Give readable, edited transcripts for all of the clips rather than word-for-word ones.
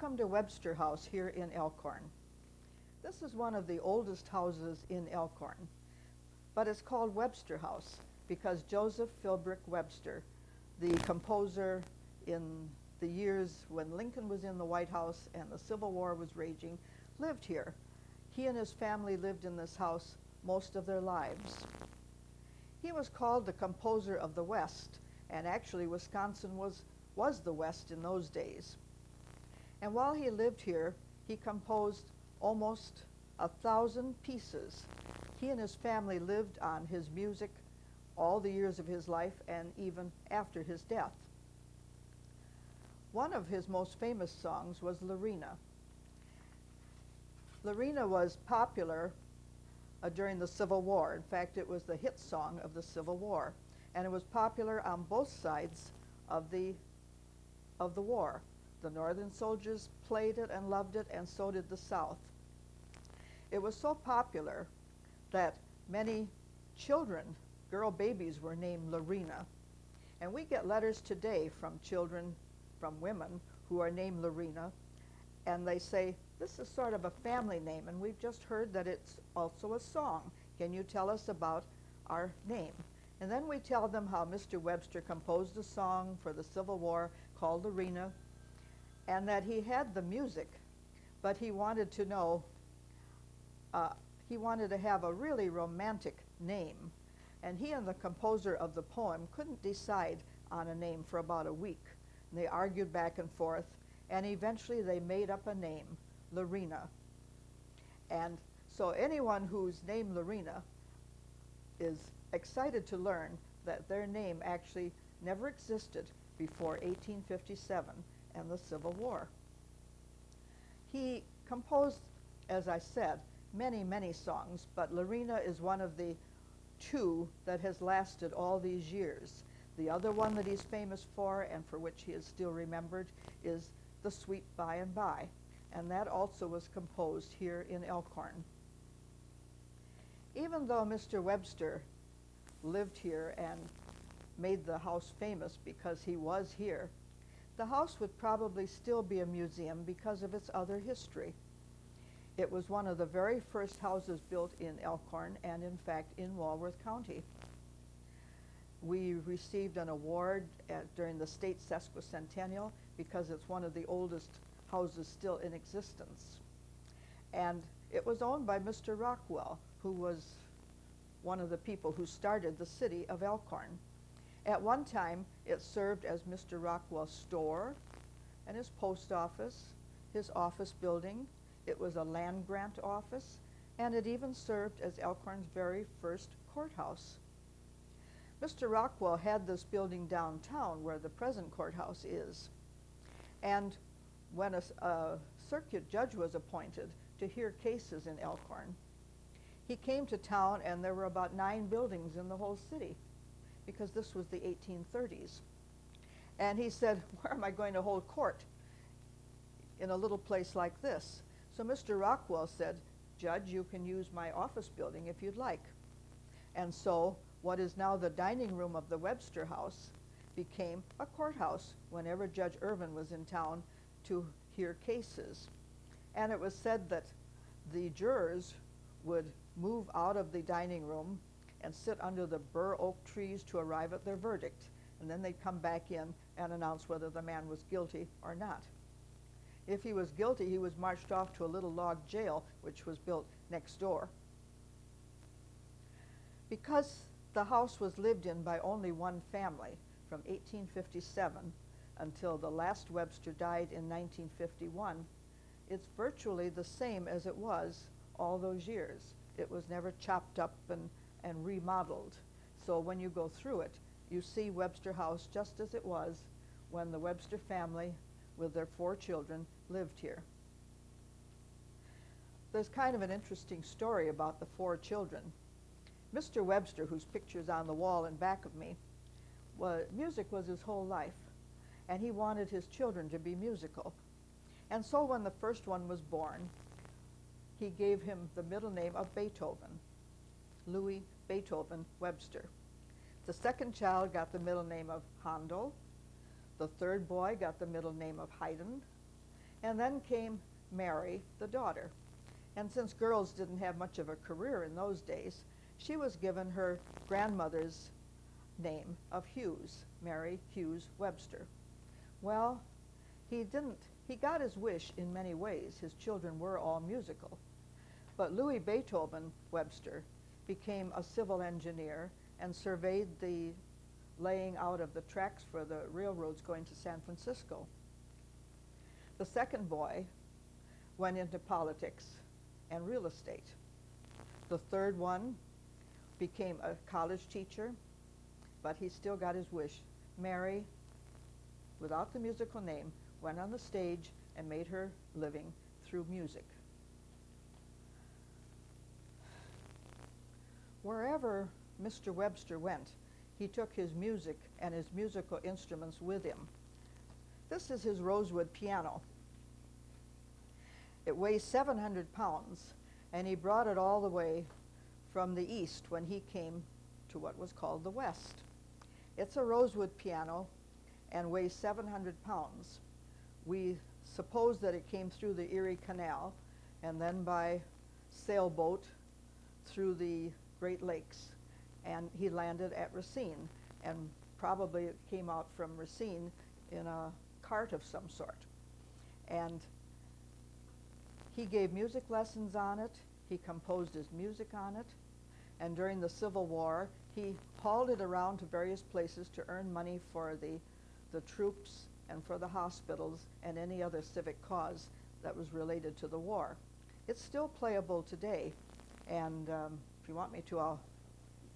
Welcome to Webster House here in Elkhorn. This is one of the oldest houses in Elkhorn, but it's called Webster House because Joseph Philbrick Webster, the composer in the years when Lincoln was in the White House and the Civil War was raging, lived here. He and his family lived in this house most of their lives. He was called the composer of the West, and actually Wisconsin was the West in those days. And while he lived here, he composed almost 1,000 pieces. He and his family lived on his music all the years of his life and even after his death. One of his most famous songs was Lorena. Lorena was popular during the Civil War. In fact, it was the hit song of the Civil War, and it was popular on both sides of the war. The Northern soldiers played it and loved it, and so did the South. It was so popular that many children, girl babies, were named Lorena. And we get letters today from children, from women who are named Lorena, and they say, this is sort of a family name, and we've just heard that it's also a song. Can you tell us about our name? And then we tell them how Mr. Webster composed a song for the Civil War called Lorena, and that he had the music, but he wanted to know, he wanted to have a really romantic name. And he and the composer of the poem couldn't decide on a name for about a week. And they argued back and forth, and eventually they made up a name, Lorena. And so anyone who's named Lorena is excited to learn that their name actually never existed before 1857 and the Civil War. He composed, as I said, many, many songs, but Lorena is one of the two that has lasted all these years. The other one that he's famous for, and for which he is still remembered, is The Sweet By and By, and that also was composed here in Elkhorn. Even though Mr. Webster lived here and made the house famous because he was here, the house would probably still be a museum because of its other history. It was one of the very first houses built in Elkhorn and, in fact, in Walworth County. We received an award during the state sesquicentennial because it's one of the oldest houses still in existence. And it was owned by Mr. Rockwell, who was one of the people who started the city of Elkhorn. At one time, it served as Mr. Rockwell's store and his post office, his office building. It was a land grant office, and it even served as Elkhorn's very first courthouse. Mr. Rockwell had this building downtown where the present courthouse is. And when a circuit judge was appointed to hear cases in Elkhorn, he came to town and there were about 9 buildings in the whole city, because this was the 1830s. And he said, where am I going to hold court in a little place like this? So Mr. Rockwell said, Judge, you can use my office building if you'd like. And so what is now the dining room of the Webster House became a courthouse whenever Judge Irvin was in town to hear cases. And it was said that the jurors would move out of the dining room and sit under the bur oak trees to arrive at their verdict. And then they'd come back in and announce whether the man was guilty or not. If he was guilty, he was marched off to a little log jail, which was built next door. Because the house was lived in by only one family from 1857 until the last Webster died in 1951, it's virtually the same as it was all those years. It was never chopped up and remodeled. So when you go through it, you see Webster House just as it was when the Webster family with their 4 children lived here. There's kind of an interesting story about the 4 children. Mr. Webster, whose picture's on the wall in back of me, music was his whole life, and he wanted his children to be musical. And so when the first one was born, he gave him the middle name of Beethoven, Louis Beethoven Webster. The second child got the middle name of Handel. The third boy got the middle name of Haydn. And then came Mary, the daughter. And since girls didn't have much of a career in those days, she was given her grandmother's name of Hughes, Mary Hughes Webster. Well, he got his wish in many ways. His children were all musical. But Louis Beethoven Webster became a civil engineer and surveyed the laying out of the tracks for the railroads going to San Francisco. The second boy went into politics and real estate. The third one became a college teacher, but he still got his wish. Mary, without the musical name, went on the stage and made her living through music. Wherever Mr. Webster went, he took his music and his musical instruments with him. This is his rosewood piano. It weighs 700 pounds, and he brought it all the way from the east when he came to what was called the west. It's a rosewood piano and weighs 700 pounds. We suppose that it came through the Erie Canal and then by sailboat through the Great Lakes, and he landed at Racine, and probably it came out from Racine in a cart of some sort. And he gave music lessons on it, he composed his music on it, and during the Civil War, he hauled it around to various places to earn money for the troops and for the hospitals and any other civic cause that was related to the war. It's still playable today, and if you want me to, I'll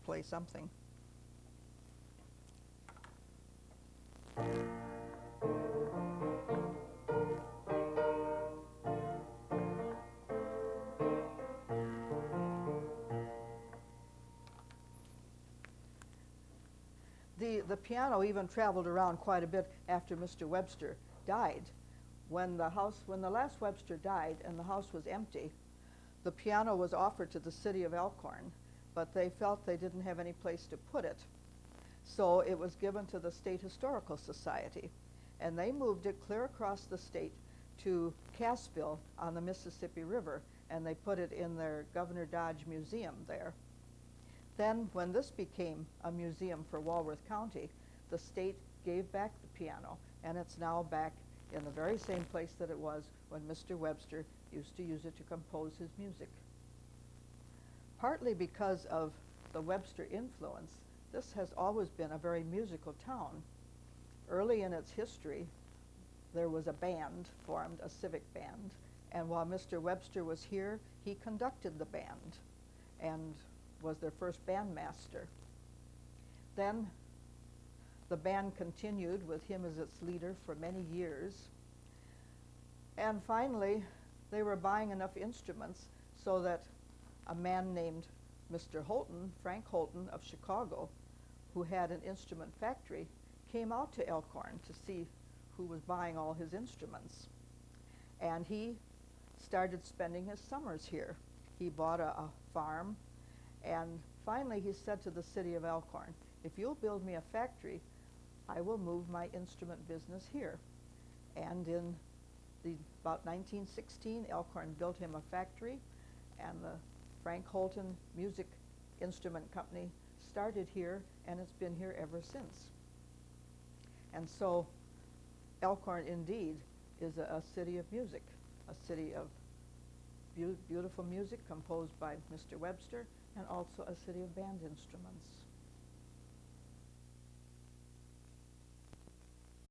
play something. The piano even traveled around quite a bit after Mr. Webster died. When the last Webster died and the house was empty, the piano was offered to the city of Elkhorn, but they felt they didn't have any place to put it. So it was given to the State Historical Society, and they moved it clear across the state to Cassville on the Mississippi River, and they put it in their Governor Dodge Museum there. Then, when this became a museum for Walworth County, the state gave back the piano, and it's now back in the very same place that it was when Mr. Webster used to use it to compose his music. Partly because of the Webster influence, this has always been a very musical town. Early in its history, there was a band formed, a civic band, and while Mr. Webster was here, he conducted the band and was their first bandmaster. Then the band continued with him as its leader for many years. And finally, they were buying enough instruments so that a man named Mr. Holton, Frank Holton of Chicago, who had an instrument factory, came out to Elkhorn to see who was buying all his instruments. And he started spending his summers here. He bought a farm, and finally he said to the city of Elkhorn, if you'll build me a factory, I will move my instrument business here. And in about 1916, Elkhorn built him a factory, and the Frank Holton Music Instrument Company started here, and it's been here ever since. And so Elkhorn indeed is a city of music, a city of beautiful music composed by Mr. Webster, and also a city of band instruments.